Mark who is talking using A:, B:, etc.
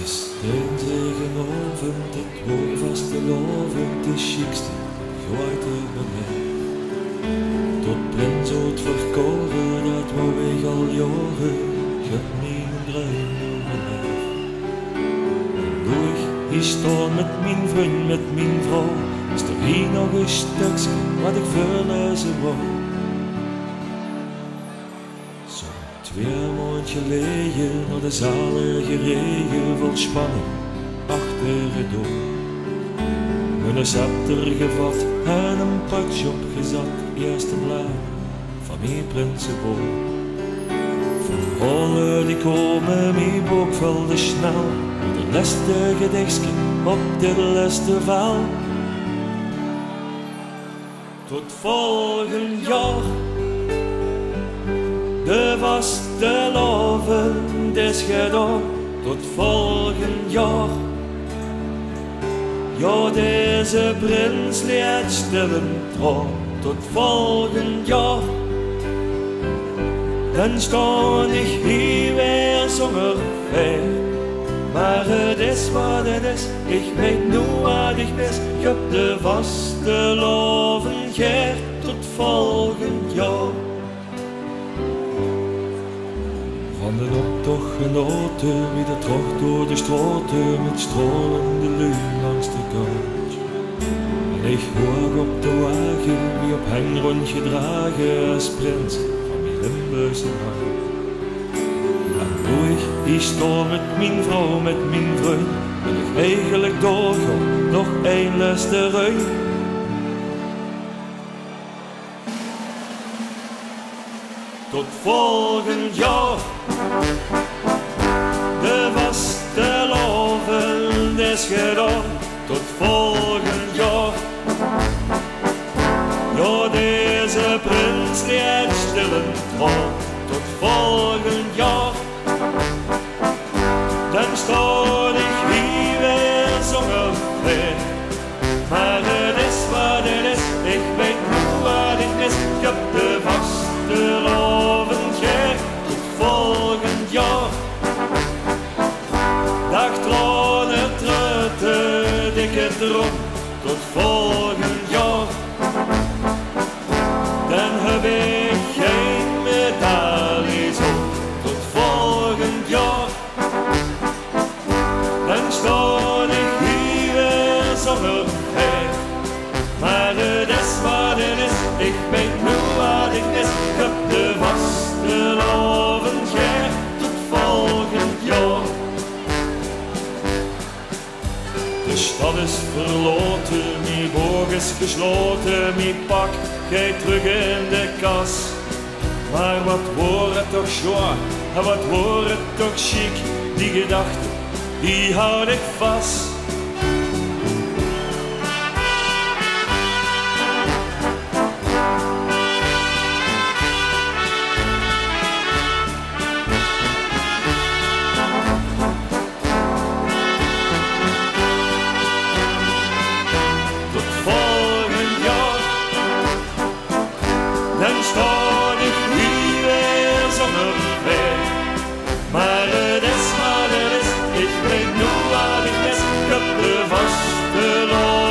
A: is de tegenover, dit woord vast te loven, de chicste, gooit er beneden. Tot prins uit verkoren, dat wou ik al jaren, gaat mijn brein overleef. En door ik sta met mijn vriend, met mijn vrouw, is er hier nog een stukje wat ik verlezen wou. Zo'n 2 maanden geleden naar de zalen gereden, vol spanning achter het door. Mijn scepter gevat en een pakje opgezet, eerste blad van mijn prinsenboom. Van alle die komen, mijn boek vulde snel, met de laatste gedichtje op dit laatste vel. Tot volgend jaar, de vaste loven is gedaan, tot volgend jaar. Ja, deze prins leert stillen trouw, tot volgend jaar. Dan sta ik hier weer zonder ver. Maar het is wat het is, ik weet nu wat ik mis. Ik heb de vaste loven geer, tot volgend jaar. Van de optocht genoten, wie de trocht door de stroten, met strolende lucht langs de kant. En ik hoor op de wagen, wie op hen rondgedragen als prins van mijn Limburgse land. En hoe ik sta met mijn vrouw, met mijn vriend, en ik eigenlijk doorgaan, nog één laatste rui. Tot volgend jaar, de vaste loven is gedaan, tot volgend jaar. Ja, deze prins leert stillen trouw, tot volgend jaar. Dan sta ik hier weer zonder ver. Maar het is wat het is, ik weet nu wat ik mis. Ik heb de vaste loven geer, tot volgend jaar. Dag tronen, trutten, dikke drom, tot volgend jaar. Dan heb ik geen medailles op, tot volgend jaar. Dan sta ik hier weer zonder ver. Maar het is wat het is, ik weet nu wat ik mis. Ik heb de vaste loven geer, tot volgend jaar. De stad is verloten, mijn boog is gesloten, mijn pak gaat terug in de kas. Maar wat wordt het toch joie, en wat wordt het toch chic, die gedachte, die houd ik vast. Dan sta ik hier weer zonder ver. Maar het is wat het is, ik weet nu wat ik mis. Ik heb de vaste loop.